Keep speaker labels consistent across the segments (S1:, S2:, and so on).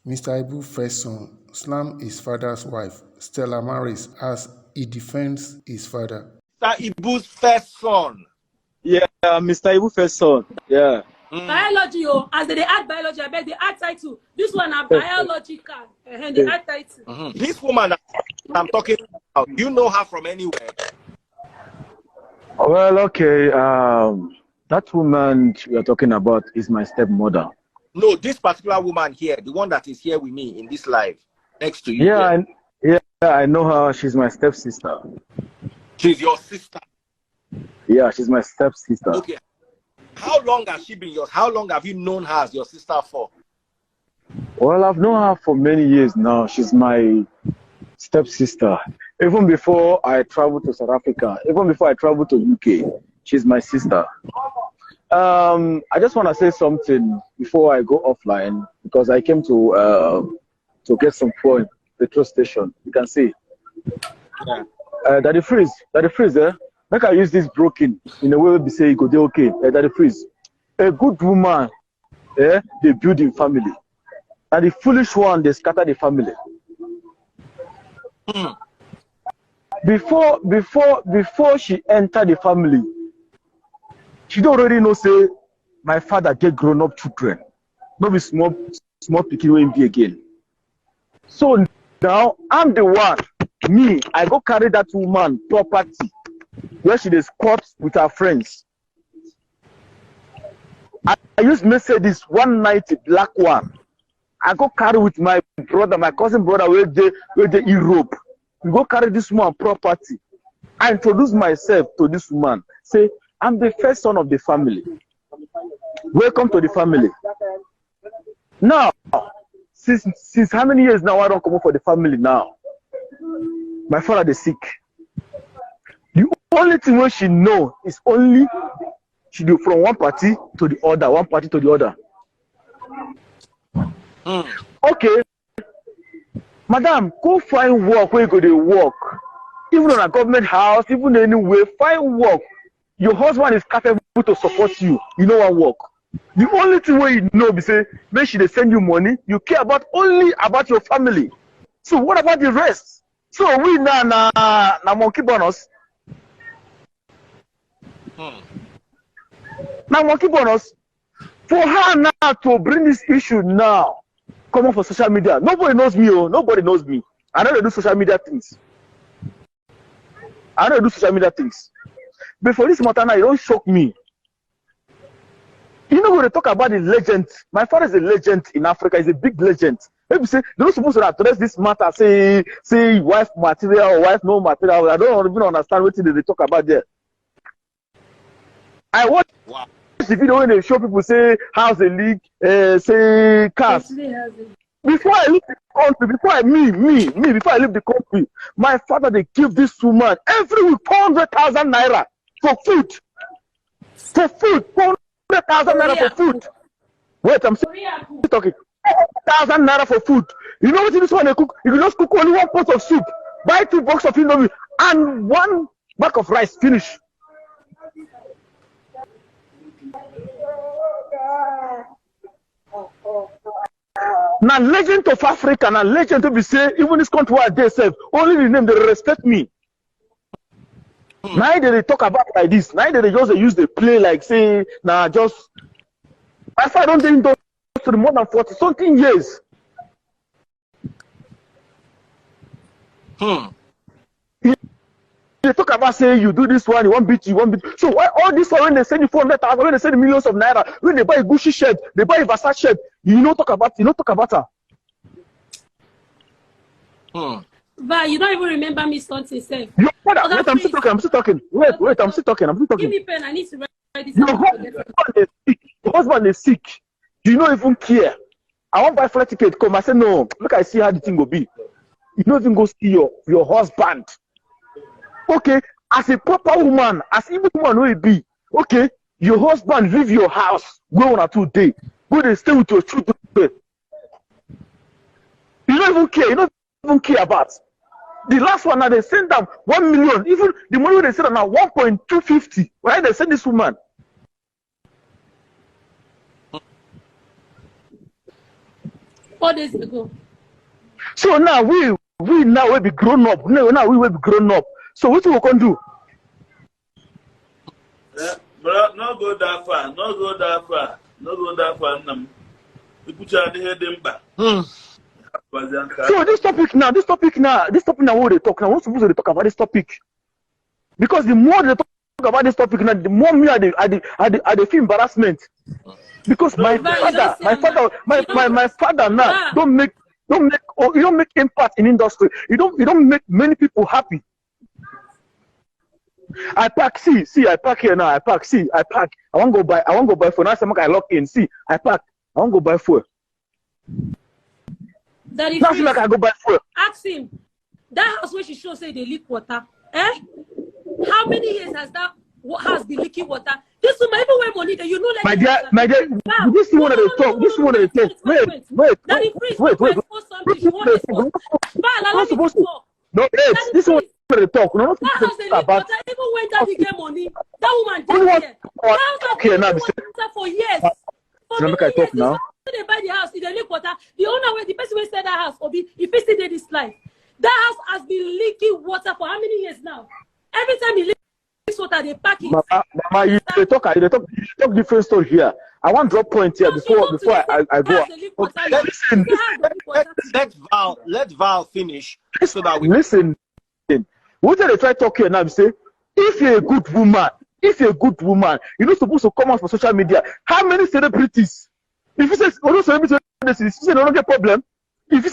S1: Mr. Ibu's first son slammed his father's wife, Stella Maris, as he defends his father.
S2: Mr. Ibu's first son.
S3: Yeah, Mr. Ibu first son. Yeah.
S4: Biology, as they add biology, I beg they add title. This one are biological, and they add title.
S2: This woman I'm talking about, you know her from anywhere?
S3: Well, okay. That woman we are talking about is my stepmother.
S2: No, this particular woman here, the one that is here with me in this live, next to you.
S3: Yeah, I know her. She's my stepsister.
S2: She's your sister.
S3: Yeah, she's my stepsister.
S2: Okay. How long has she been yours? How long have you known her as your sister for?
S3: Well, I've known her for many years now. She's my stepsister. Even before I traveled to South Africa, even before I traveled to UK, she's my sister. I just want to say something before I go offline because I came to get some fuel in the petrol station. You can see.
S2: Yeah.
S3: That the freeze, Make I use this broken in a way we say you go dey okay. That the freeze. A good woman, they build in family. And the foolish one, they scatter the family. Before she enter the family, she don't already know say my father get grown up children. Not be small pikin wey be again. So now I'm the one. Me, I go carry that woman property where she dey squat with her friends. I use Mercedes 190 black one. I go carry with my brother, my cousin brother, where they Europe. We go carry this woman property. I introduce myself to this woman. Say, I'm the first son of the family. Welcome to the family. Now, since how many years now I don't come up for the family now? My father is sick. The only thing what she know is only she do from one party to the other, one party to the other. Okay, madam, go find work where you go to work. Even on a government house, even anywhere, find work. Your husband is capable to support you. You know what work. The only thing where you know is say, make sure they send you money. You care about only about your family. So what about the rest? So we na monkey bonus. Now monkey bonus. For her now to bring this issue now, come on for social media. Nobody knows me. Oh, nobody knows me. I don't do social media things. But for this matter now, it don't shock me. You know when they talk about the legend, my father is a legend in Africa, he's a big legend. Maybe say they're not supposed to address this matter, say wife material or wife no material. I don't even understand what they talk about there. I watch the video when they show people say house a leak, say cars. Before I leave the country, before I leave the country, my father they give this woman every week 400,000 naira for food. For food, 400,000 naira for food. Wait, I'm still talking. 400,000 naira for food. You know what this one they cook? You can just cook only one pot of soup, buy 2 boxes of indomie, and 1 bag of rice. Finish. Now legend of Africa, now legend to be say even this country where they say only the name they respect me. Now they talk about like this. Now they just use the play like say now just as I don't think those to the more than 40 something years. They talk about say you do this one, you won't beat you, won't beat. So why all this one when they send you 400,000, when they send you millions of naira, when they buy a Gucci shirt, they buy a Versace shirt, you don't talk about her.
S4: But you don't even remember me something, say.
S3: Your father, wait, I'm still talking. Wait, I'm still talking.
S4: Give me pen, I need to write this.
S3: Your husband is sick. You don't even care. I want to buy flight ticket. Come, I say no. Look, I see how the thing will be. You don't even go see your husband. Okay, as a proper woman, as even woman will be, okay, your husband leave your house, go on a 2 days, go and stay with your children. You don't even care about. The last one now they send them 1 million, even the money they send them now 1.250. Why they send this woman?
S4: 4 days ago.
S3: So now we now will be grown up. Now we will be grown up. So what we can do?
S5: Bro, not go that far. Not go that far. Not go that far. We put your head in back.
S3: So this topic now, what they talk now, we're supposed to talk about this topic. Because the more they talk about this topic now, the more me I feel embarrassment. Because my father now don't make impact in industry. You don't make many people happy. I pack, I pack here now. I pack. I want to go buy for now. I lock in. I pack. I want to go buy fuel.
S4: Daddy,
S3: That's like I go buy fuel.
S4: ask him. That house where she show say they leak water. Eh? How many years has that house been leaking water? This woman even when money that you know like
S3: my dear, this one that they talk. This one that they talk. Wait. No, this one that they talk. No,
S4: that house they leak water. Even when daddy get money, that woman died here. That house
S3: Okay, now
S4: water for years. For
S3: so
S4: many
S3: I talk
S4: years,
S3: now.
S4: they buy the house, if they leak water, the owner, the person who said that house, Obi, if he still did this life, that house has been leaking water for how many years now? Every time he leaks water, they pack it.
S3: Mama, you talk different story here. I want drop point here before I go.
S2: Okay, let Val finish so that we
S3: listen. What they try talk here now? Say, if you're a good woman, you're not supposed to come out for social media. How many celebrities? If you say celebrities, if you say they don't get problem, they get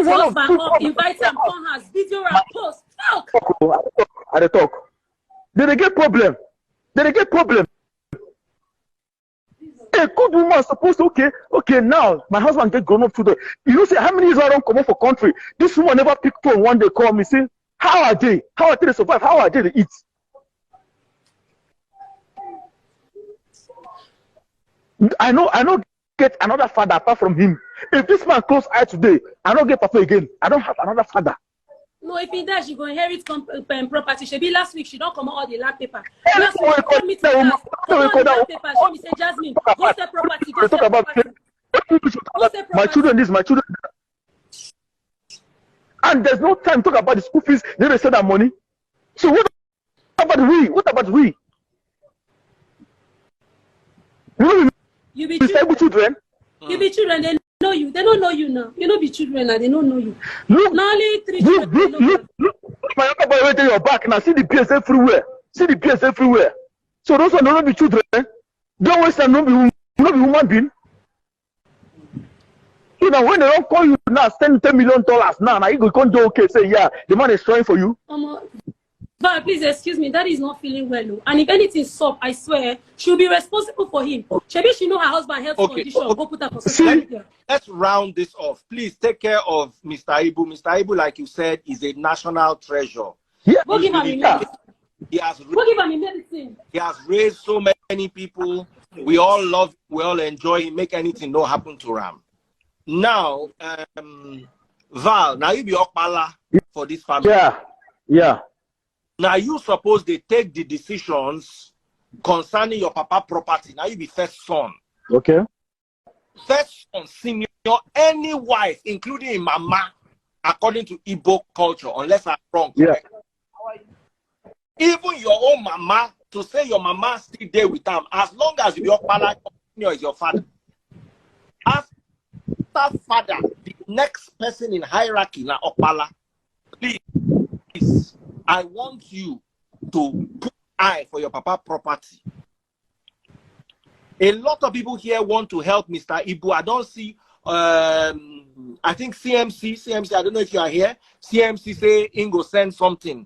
S3: one of two.
S4: Invite them on house, video and post. Talk.
S3: I talk. They get problem. A good woman is supposed to okay. Now my husband get grown up today. You know, say how many years I don't come out for country. This woman never pick phone one day call me say, how are they? How are they survive? How are they eat? I know get another father apart from him. If this man close eye today, I don't get papa again. I don't have another father.
S4: No, if he dies, she go inherit property. She be last week, she don't come out all the land paper.
S3: Hey,
S4: Last week, she call me to the house, come out the land paper. She say, Jasmine, go sell property, go sell property.
S3: My children this, my children that. And there's no time to talk about the school fees. They sell that money. So what about we?
S4: You be
S3: children.
S4: You be children, they know you. They don't know you now. You know be children now, they don't know you.
S3: Look,
S4: not only 3 children.
S3: Look. My younger boy waiting your back now. See the PS everywhere. So those are not be children. Don't waste time. Not be human being. You know when they don't call you now, spend $10 million now you can't do okay. Say yeah, the man is trying for you.
S4: But please excuse me, that is not feeling well. No. And if anything stop, I swear, she'll be responsible for him. Maybe she know her husband health condition. Go put her for social media.
S2: Let's round this off. Please take care of Mr. Ibu. Mr. Ibu, like you said, is a national treasure.
S3: Yeah.
S4: Go give him medicine. Go give him medicine.
S2: He has raised so many people. We all love, we all enjoy him. Make anything no happen to Ram. Now, Val, now you be Okpala for this family.
S3: Yeah.
S2: Now you suppose they take the decisions concerning your papa property. Now you be first son.
S3: Okay.
S2: First son, senior, any wife, including mama, according to Igbo culture, unless I'm wrong.
S3: Yeah.
S2: Even your own mama, to say your mama still there with them, as long as your father is your father. As that father, the next person in hierarchy, now Okpala, please, I want you to put eye for your papa property. A lot of people here want to help Mr. Ibu. I don't see, I think CMC, I don't know if you are here. CMC say Ingo send something.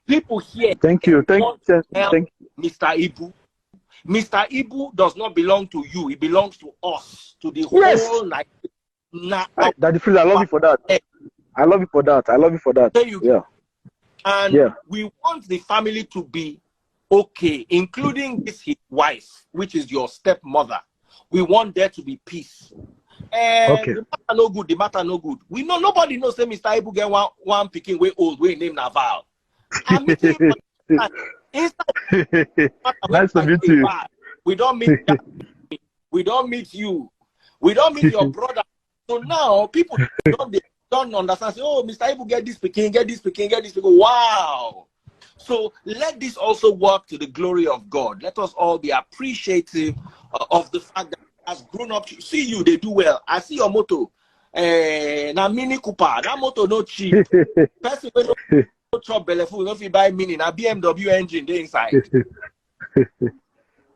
S2: People here.
S3: Thank you.
S2: Mr. Ibu. Mr. Ibu does not belong to you. It belongs to us, to the whole night.
S3: Daddy, please, I love you for that. I love you for that.
S2: There you go. And we want the family to be okay, including his wife, which is your stepmother. We want there to be peace. And the matter no good. We know nobody knows say Mr. Ibu get one picking way old, way named Naval.
S3: Nice to meet you.
S2: We don't meet you. We don't meet your brother. So now people don't understand. Say, oh, Mr. Ibu, get this picking, get this picking, get this picking. Wow. So let this also work to the glory of God. Let us all be appreciative of the fact that as grown up, see you, they do well. I see your motto. Na Mini Cooper, that motor no cheap. Person will no chop belly food, no fit buy Mini, na BMW engine they inside.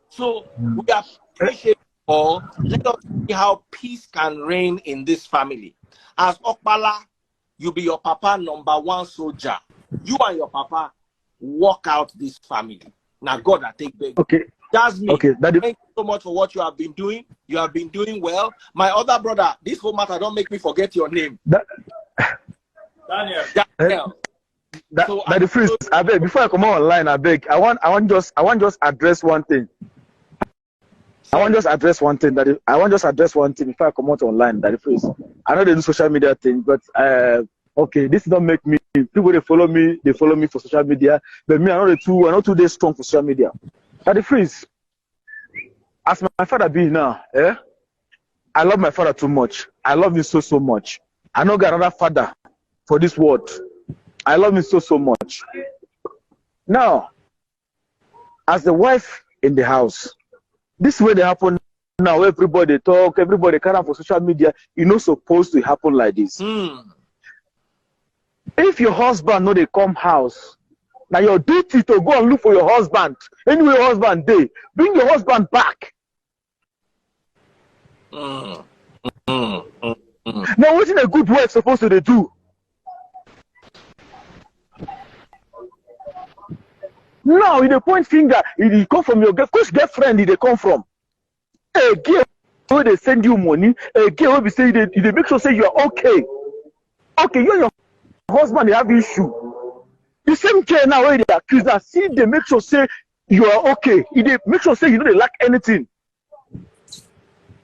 S2: So we appreciate all. Let us see how peace can reign in this family. As Okpala, you be your papa #1 soldier. You and your papa walk out this family. Now God, I take big.
S3: Okay.
S2: Jasmine,
S3: okay.
S2: Thank you so much for what you have been doing. You have been doing well. My other brother, this whole matter, don't make me forget your name. Daniel.
S3: That the first, I beg, before I come online, I beg, I want just address one thing. I want just address one thing before I come out online. That the first, I know they do social media thing, but okay, this don't make me. People they follow me for social media, but me, I'm not too day strong for social media. That the first, as my father be now, I love my father too much. I love him so much. I know got another father for this world. I love him so much. Now, as the wife in the house, this way they happen now. Everybody talk, everybody come for social media. It's not supposed to happen like this. If your husband know they come house, now your duty to go and look for your husband. Anyway, your husband day, bring your husband back. Now, what's a good wife supposed to do? Now, in the point finger, it come from your girlfriend. They come from a girl where they send you money. A girl will be saying they make sure say you are okay. Okay, you and your husband they have issue. The same care now where they accuse now. See, they make sure say you are okay. They make sure say you know they lack anything.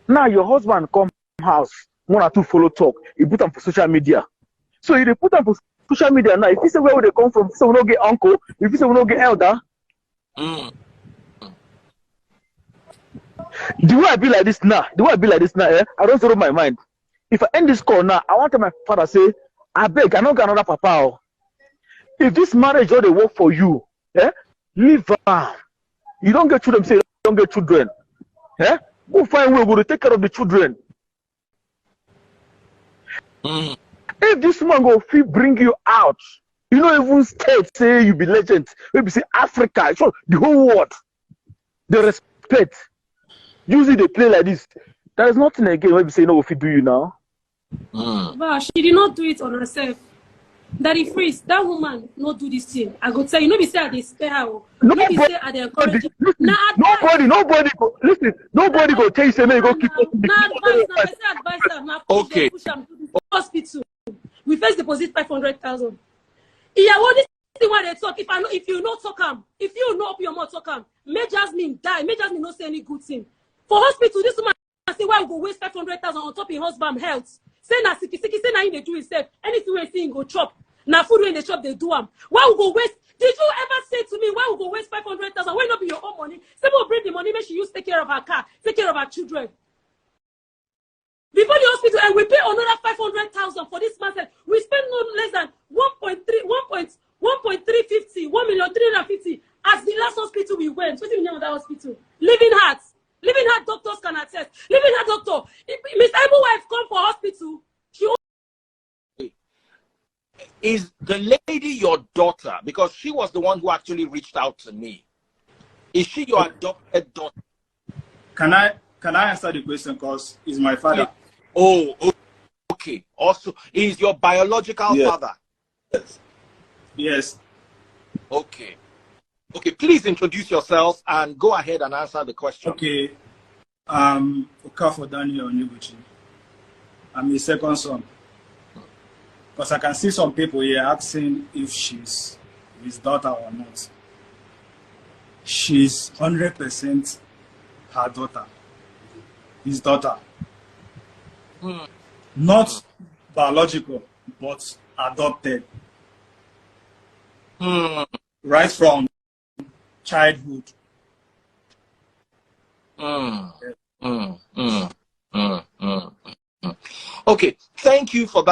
S3: Now your husband come house, 1 or 2 follow talk. He put them for social media. So if they put them for social media now, if you say where they come from, so we don't get uncle. If you say we don't get elder. The way I be like this now, I don't throw my mind. If I end this call now, I want my father say, I beg, I don't got another papa. If this marriage all they work for you, leave her. You don't get children, say you don't get children. Go find way to take care of the children. If this man go bring you out, you know even state say you be legend, maybe say Africa, so the whole world, the respect. Usually they play like this. There is nothing again maybe say no if you do you now.
S4: But she did not do it on herself. Daddy Freeze, that woman not do this thing. I go tell you, nobody say I they spare her. Nobody say I they encourage her.
S3: Nobody go listen. Nobody go tell you say no, you go keep.
S4: I say advice her.
S2: Okay.
S4: Push am to the hospital. We first deposit 500,000. Yeah, what this thing when they talk? If you not talk am, if you not open your mouth talk am, may Jasmine die. May Jasmine not say any good thing. For hospital, this woman say why we go waste 500,000 on top of husband health. Say na siki, say na him they do himself. Anything we see him go chop. Na food when they chop they do am. Why we go waste? Did you ever say to me why we go waste 500,000? Why not be your own money? Someone bring the money, make she use take care of her car, take care of her children. Before the hospital, and we pay another 500,000 for this man. We spend no less than 1.350 as the last hospital we went. What's the name of that hospital? Living Hearts. Living Heart doctors can attest. Living Heart doctor. If Miss Ibu wife come for hospital, she
S2: is the lady your daughter? Because she was the one who actually reached out to me. Is she your adopted daughter?
S6: Can I answer the question? Because he's my father.
S2: Oh, okay. Also, is your biological father?
S6: Yes.
S2: Okay. Okay, please introduce yourself and go ahead and answer the question.
S6: Okay. Okafo Daniel Onyuguchi. I'm his second son. Because I can see some people here asking if she's his daughter or not. She's 100% her daughter. His daughter. Not biological, but adopted. Right from childhood.
S2: Okay, thank you for that.